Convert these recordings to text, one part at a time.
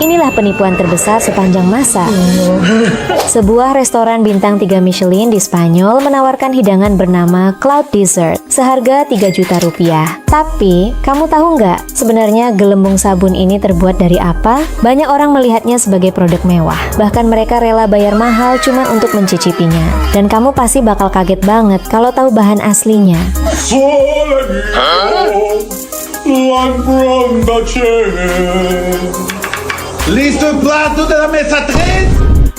Inilah penipuan terbesar sepanjang masa. Sebuah restoran bintang 3 Michelin di Spanyol menawarkan hidangan bernama Cloud Dessert seharga 3 juta rupiah. Tapi, kamu tahu nggak sebenarnya gelembung sabun ini terbuat dari apa? Banyak orang melihatnya sebagai produk mewah. Bahkan mereka rela bayar mahal cuma untuk mencicipinya. Dan kamu pasti bakal kaget banget kalau tahu bahan aslinya. Listo el plato de la mesa 3.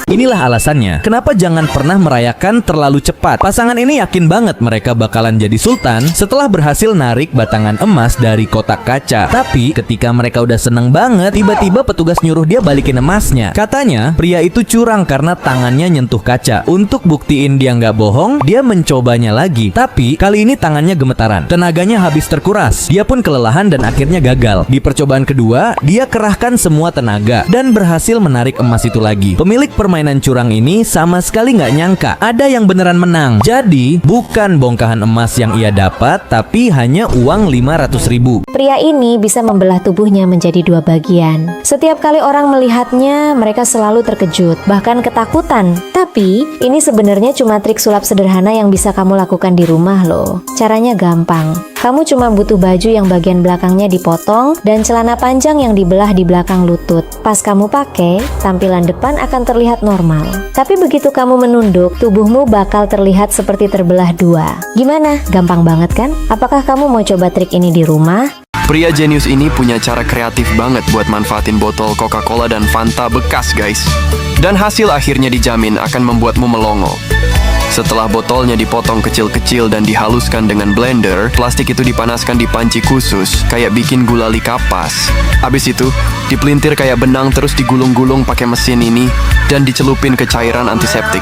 Inilah alasannya, kenapa jangan pernah merayakan terlalu cepat. Pasangan ini yakin banget mereka bakalan jadi sultan setelah berhasil narik batangan emas dari kotak kaca. Tapi ketika mereka udah seneng banget, tiba-tiba petugas nyuruh dia balikin emasnya. Katanya, pria itu curang karena tangannya nyentuh kaca. Untuk buktiin dia nggak bohong, dia mencobanya lagi. Tapi kali ini tangannya gemetaran. Tenaganya habis terkuras. Dia pun kelelahan dan akhirnya gagal. Di percobaan kedua, dia kerahkan semua tenaga dan berhasil menarik emas itu lagi. Pemilik permainan curang ini sama sekali nggak nyangka ada yang beneran menang. Jadi bukan bongkahan emas yang ia dapat, tapi hanya uang 500.000. Pria ini bisa membelah tubuhnya menjadi 2 bagian. Setiap kali orang melihatnya, mereka selalu terkejut, bahkan ketakutan. Tapi ini sebenarnya cuma trik sulap sederhana yang bisa kamu lakukan di rumah loh. Caranya gampang. Kamu cuma butuh baju yang bagian belakangnya dipotong dan celana panjang yang dibelah di belakang lutut. Pas kamu pakai, tampilan depan akan terlihat normal. Tapi begitu kamu menunduk, tubuhmu bakal terlihat seperti terbelah 2. Gimana? Gampang banget kan? Apakah kamu mau coba trik ini di rumah? Pria jenius ini punya cara kreatif banget buat manfaatin botol Coca-Cola dan Fanta bekas, guys. Dan hasil akhirnya dijamin akan membuatmu melongo. Setelah botolnya dipotong kecil-kecil dan dihaluskan dengan blender, plastik itu dipanaskan di panci khusus, kayak bikin gulali kapas. Abis itu, dipelintir kayak benang terus digulung-gulung pakai mesin ini, dan dicelupin ke cairan antiseptik.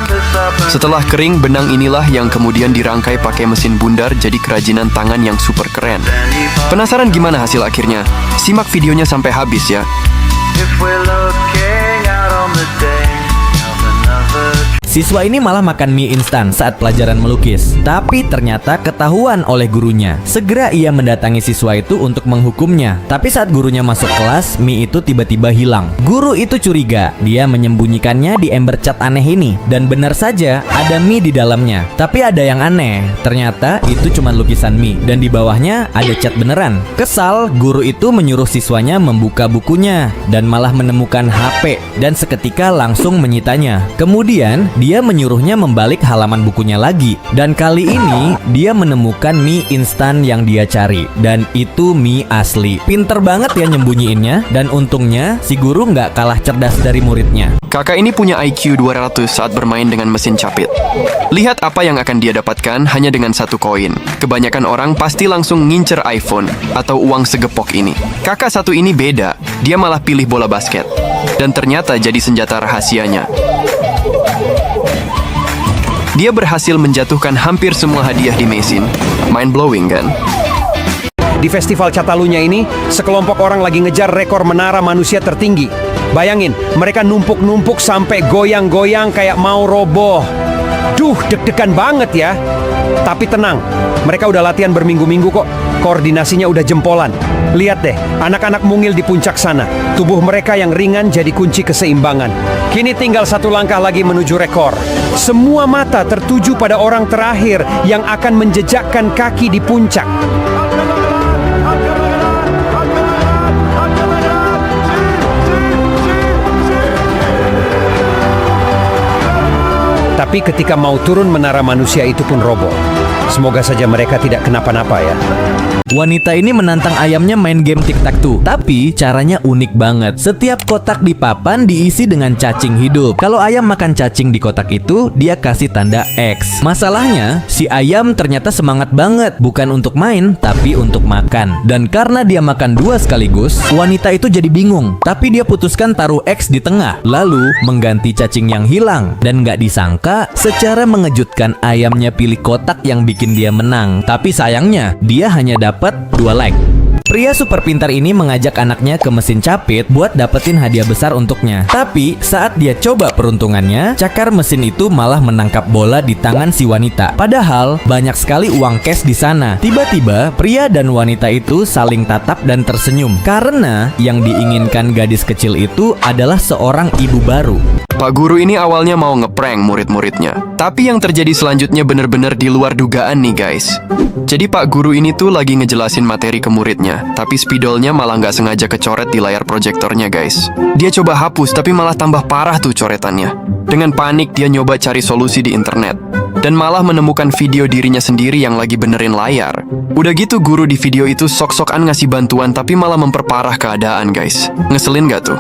Setelah kering, benang inilah yang kemudian dirangkai pakai mesin bundar jadi kerajinan tangan yang super keren. Penasaran gimana hasil akhirnya? Simak videonya sampai habis ya. Siswa ini malah makan mie instan saat pelajaran melukis. Tapi ternyata ketahuan oleh gurunya. Segera ia mendatangi siswa itu untuk menghukumnya. Tapi saat gurunya masuk kelas, mie itu tiba-tiba hilang. Guru itu curiga. Dia menyembunyikannya di ember cat aneh ini. Dan benar saja, ada mie di dalamnya. Tapi ada yang aneh. Ternyata itu cuma lukisan mie. Dan di bawahnya ada cat beneran. Kesal, guru itu menyuruh siswanya membuka bukunya. Dan malah menemukan HP. Dan seketika langsung menyitanya. Kemudian, dia menyuruhnya membalik halaman bukunya lagi. Dan kali ini, dia menemukan mie instan yang dia cari. Dan itu mie asli. Pinter banget ya nyembunyiinnya. Dan untungnya, si guru nggak kalah cerdas dari muridnya. Kakak ini punya IQ 200 saat bermain dengan mesin capit. Lihat apa yang akan dia dapatkan hanya dengan 1 koin. Kebanyakan orang pasti langsung ngincer iPhone atau uang segepok ini. Kakak satu ini beda. Dia malah pilih bola basket. Dan ternyata jadi senjata rahasianya. Dia berhasil menjatuhkan hampir semua hadiah di mesin. Mind blowing kan? Di festival Catalunya ini, sekelompok orang lagi ngejar rekor menara manusia tertinggi. Bayangin, mereka numpuk-numpuk sampai goyang-goyang kayak mau roboh. Duh, deg-degan banget ya. Tapi tenang, mereka udah latihan berminggu-minggu kok. Koordinasinya udah jempolan. Lihat deh, anak-anak mungil di puncak sana. Tubuh mereka yang ringan jadi kunci keseimbangan. Kini tinggal 1 langkah lagi menuju rekor. Semua mata tertuju pada orang terakhir yang akan menjejakkan kaki di puncak. Tapi ketika mau turun menara manusia itu pun roboh. Semoga saja mereka tidak kenapa-napa ya. Wanita ini menantang ayamnya main game tic-tac-toe. Tapi caranya unik banget. Setiap kotak di papan diisi dengan cacing hidup. Kalau ayam makan cacing di kotak itu, dia kasih tanda X. Masalahnya, si ayam ternyata semangat banget. Bukan untuk main, tapi untuk makan. Dan karena dia makan 2 sekaligus, wanita itu jadi bingung. Tapi dia putuskan taruh X di tengah. Lalu mengganti cacing yang hilang. Dan nggak disangka, secara mengejutkan ayamnya pilih kotak yang bikin dia menang. Tapi sayangnya, dia hanya dapat 2 like. Pria super pintar ini mengajak anaknya ke mesin capit buat dapetin hadiah besar untuknya. Tapi saat dia coba peruntungannya, cakar mesin itu malah menangkap bola di tangan si wanita. Padahal banyak sekali uang cash di sana. Tiba-tiba pria dan wanita itu saling tatap dan tersenyum karena yang diinginkan gadis kecil itu adalah seorang ibu baru. Pak guru ini awalnya mau ngeprank murid-muridnya. Tapi yang terjadi selanjutnya bener-bener di luar dugaan nih guys. Jadi Pak guru ini tuh lagi ngejelasin materi ke muridnya, tapi spidolnya malah nggak sengaja kecoret di layar proyektornya guys. Dia coba hapus tapi malah tambah parah tuh coretannya. Dengan panik dia nyoba cari solusi di internet dan malah menemukan video dirinya sendiri yang lagi benerin layar. Udah gitu guru di video itu sok-sokan ngasih bantuan tapi malah memperparah keadaan guys. Ngeselin gak tuh?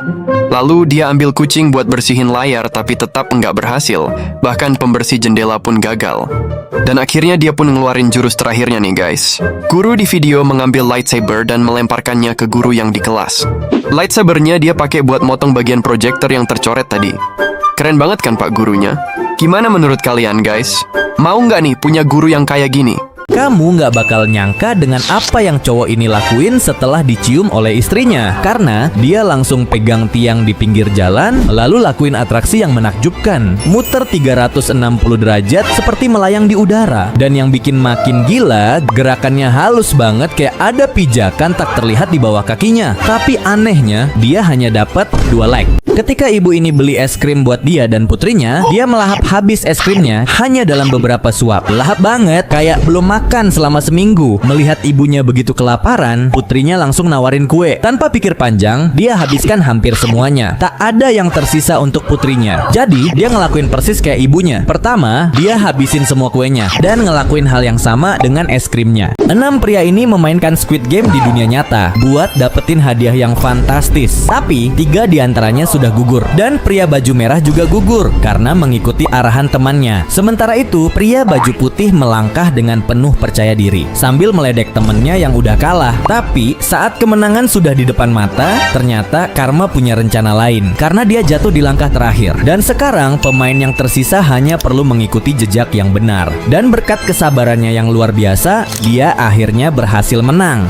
Lalu dia ambil kucing buat bersihin layar tapi tetap nggak berhasil. Bahkan pembersih jendela pun gagal. Dan akhirnya dia pun ngeluarin jurus terakhirnya nih guys. Guru di video mengambil lightsaber dan melemparkannya ke guru yang di kelas. Lightsabernya dia pakai buat motong bagian proyektor yang tercoret tadi. Keren banget kan Pak gurunya? Gimana menurut kalian guys? Mau nggak nih punya guru yang kayak gini? Kamu nggak bakal nyangka dengan apa yang cowok ini lakuin setelah dicium oleh istrinya. Karena dia langsung pegang tiang di pinggir jalan, lalu lakuin atraksi yang menakjubkan. Muter 360 derajat seperti melayang di udara. Dan yang bikin makin gila, gerakannya halus banget kayak ada pijakan tak terlihat di bawah kakinya. Tapi anehnya, dia hanya dapat 2 like. Ketika ibu ini beli es krim buat dia dan putrinya, dia melahap habis es krimnya hanya dalam beberapa suap. Lahap banget, kayak belum makan selama seminggu. Melihat ibunya begitu kelaparan, putrinya langsung nawarin kue. Tanpa pikir panjang, dia habiskan hampir semuanya. Tak ada yang tersisa untuk putrinya. Jadi, dia ngelakuin persis kayak ibunya. Pertama, dia habisin semua kuenya dan ngelakuin hal yang sama dengan es krimnya. 6 pria ini memainkan Squid Game di dunia nyata buat dapetin hadiah yang fantastis. Tapi, 3 diantaranya sudah gugur. Dan pria baju merah juga gugur karena mengikuti arahan temannya. Sementara itu, pria baju putih melangkah dengan penuh percaya diri sambil meledek temennya yang udah kalah. Tapi saat kemenangan sudah di depan mata, ternyata Karma punya rencana lain karena dia jatuh di langkah terakhir. Dan sekarang pemain yang tersisa hanya perlu mengikuti jejak yang benar. Dan berkat kesabarannya yang luar biasa, dia akhirnya berhasil menang.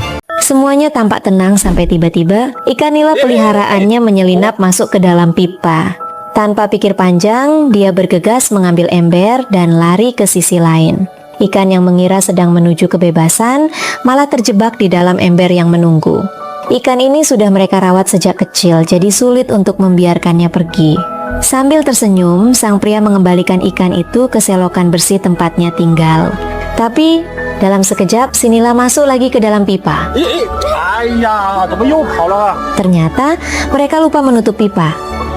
Semuanya tampak tenang sampai tiba-tiba ikan nila peliharaannya menyelinap masuk ke dalam pipa. Tanpa pikir panjang, dia bergegas mengambil ember dan lari ke sisi lain. Ikan yang mengira sedang menuju kebebasan malah terjebak di dalam ember yang menunggu. Ikan ini sudah mereka rawat sejak kecil, jadi sulit untuk membiarkannya pergi. Sambil tersenyum, sang pria mengembalikan ikan itu ke selokan bersih tempatnya tinggal. Tapi dalam sekejap, si nila masuk lagi ke dalam pipa. Ternyata mereka lupa menutup pipa.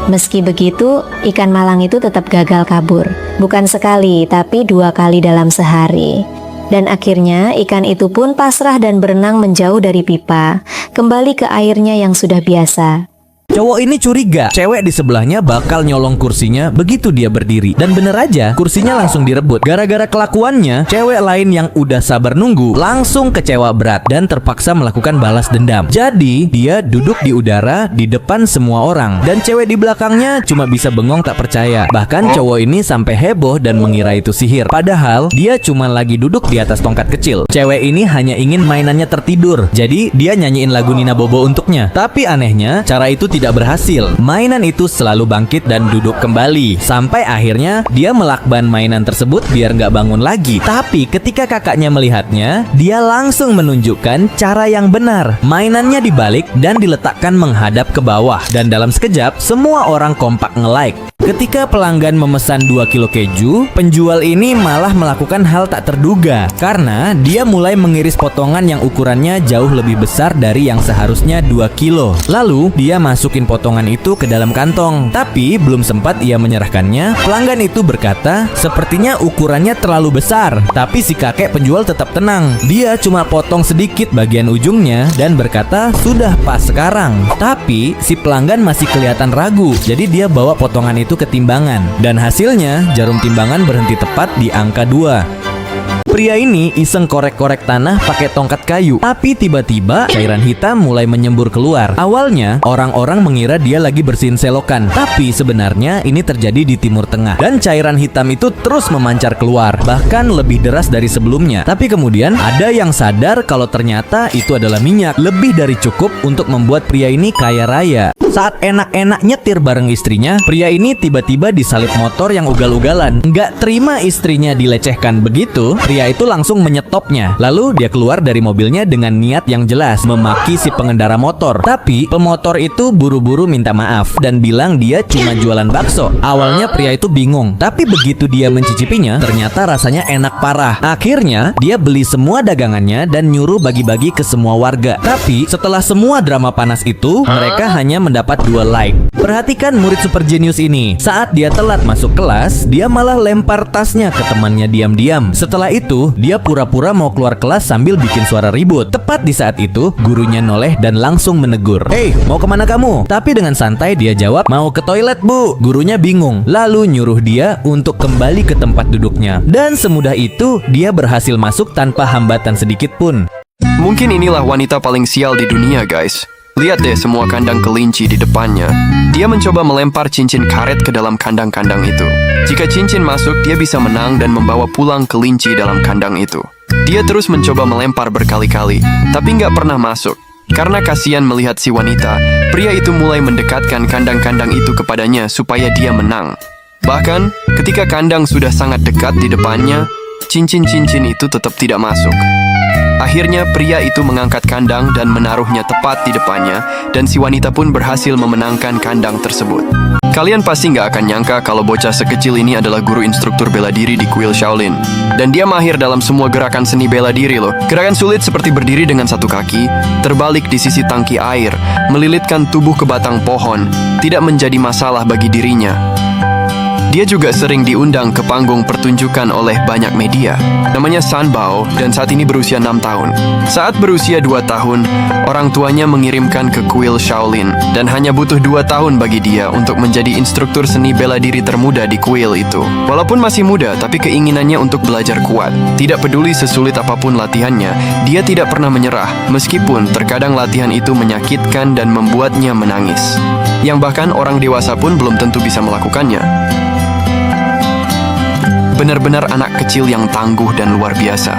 Meski begitu, ikan malang itu tetap gagal kabur. Bukan sekali, tapi 2 kali dalam sehari. Dan akhirnya ikan itu pun pasrah dan berenang menjauh dari pipa, kembali ke airnya yang sudah biasa. Cowok ini curiga cewek di sebelahnya bakal nyolong kursinya begitu dia berdiri. Dan bener aja, kursinya langsung direbut. Gara-gara kelakuannya, cewek lain yang udah sabar nunggu langsung kecewa berat dan terpaksa melakukan balas dendam. Jadi, dia duduk di udara di depan semua orang. Dan cewek di belakangnya cuma bisa bengong tak percaya. Bahkan cowok ini sampai heboh dan mengira itu sihir. Padahal, dia cuma lagi duduk di atas tongkat kecil. Cewek ini hanya ingin mainannya tertidur. Jadi, dia nyanyiin lagu Nina Bobo untuknya. Tapi anehnya, cara itu tidak berhasil. Mainan itu selalu bangkit dan duduk kembali. Sampai akhirnya dia melakban mainan tersebut biar nggak bangun lagi. Tapi ketika kakaknya melihatnya, dia langsung menunjukkan cara yang benar. Mainannya dibalik dan diletakkan menghadap ke bawah. Dan dalam sekejap, semua orang kompak nge-like. Ketika pelanggan memesan 2 kilo keju, penjual ini malah melakukan hal tak terduga karena dia mulai mengiris potongan yang ukurannya jauh lebih besar dari yang seharusnya 2 kilo. Lalu dia masukin potongan itu ke dalam kantong. Tapi belum sempat ia menyerahkannya, pelanggan itu berkata, sepertinya ukurannya terlalu besar. Tapi si kakek penjual tetap tenang. Dia cuma potong sedikit bagian ujungnya dan berkata, sudah pas sekarang. Tapi si pelanggan masih kelihatan ragu. Jadi dia bawa potongan itu ke timbangan. Dan hasilnya jarum timbangan berhenti tepat di angka 2. Pria ini iseng korek-korek tanah pakai tongkat kayu. Tapi tiba-tiba cairan hitam mulai menyembur keluar. Awalnya orang-orang mengira dia lagi bersihin selokan, tapi sebenarnya ini terjadi di Timur Tengah. Dan cairan hitam itu terus memancar keluar, bahkan lebih deras dari sebelumnya. Tapi kemudian ada yang sadar kalau ternyata itu adalah minyak. Lebih dari cukup untuk membuat pria ini kaya raya. Saat enak-enak nyetir bareng istrinya, pria ini tiba-tiba disalip motor yang ugal-ugalan. Nggak terima istrinya dilecehkan begitu, pria itu langsung menyetopnya. Lalu dia keluar dari mobilnya dengan niat yang jelas, memaki si pengendara motor. Tapi pemotor itu buru-buru minta maaf dan bilang dia cuma jualan bakso. Awalnya pria itu bingung, tapi begitu dia mencicipinya, ternyata rasanya enak parah. Akhirnya dia beli semua dagangannya dan nyuruh bagi-bagi ke semua warga. Tapi setelah semua drama panas itu, mereka hanya mendapat 2 like. Perhatikan murid super jenius ini. Saat dia telat masuk kelas, dia malah lempar tasnya ke temannya diam-diam. Setelah itu, dia pura-pura mau keluar kelas sambil bikin suara ribut. Tepat di saat itu, gurunya noleh dan langsung menegur. "Hei, mau kemana kamu?" Tapi dengan santai dia jawab, "Mau ke toilet, Bu." Gurunya bingung, lalu nyuruh dia untuk kembali ke tempat duduknya. Dan semudah itu, dia berhasil masuk tanpa hambatan sedikit pun. Mungkin inilah wanita paling sial di dunia, guys. Lihat deh semua kandang kelinci di depannya. Dia mencoba melempar cincin karet ke dalam kandang-kandang itu. Jika cincin masuk, dia bisa menang dan membawa pulang kelinci dalam kandang itu. Dia terus mencoba melempar berkali-kali, tapi nggak pernah masuk. Karena kasihan melihat si wanita, pria itu mulai mendekatkan kandang-kandang itu kepadanya supaya dia menang. Bahkan, ketika kandang sudah sangat dekat di depannya, cincin-cincin itu tetap tidak masuk. Akhirnya pria itu mengangkat kandang dan menaruhnya tepat di depannya, dan si wanita pun berhasil memenangkan kandang tersebut. Kalian pasti nggak akan nyangka kalau bocah sekecil ini adalah guru instruktur bela diri di kuil Shaolin. Dan dia mahir dalam semua gerakan seni bela diri loh. Gerakan sulit seperti berdiri dengan satu kaki, terbalik di sisi tangki air, melilitkan tubuh ke batang pohon, tidak menjadi masalah bagi dirinya. Dia juga sering diundang ke panggung pertunjukan oleh banyak media. Namanya San Bao dan saat ini berusia 6 tahun. Saat berusia 2 tahun, orang tuanya mengirimkan ke kuil Shaolin dan hanya butuh 2 tahun bagi dia untuk menjadi instruktur seni bela diri termuda di kuil itu. Walaupun masih muda, tapi keinginannya untuk belajar kuat. Tidak peduli sesulit apapun latihannya, dia tidak pernah menyerah, meskipun terkadang latihan itu menyakitkan dan membuatnya menangis. Yang bahkan orang dewasa pun belum tentu bisa melakukannya. Benar-benar anak kecil yang tangguh dan luar biasa.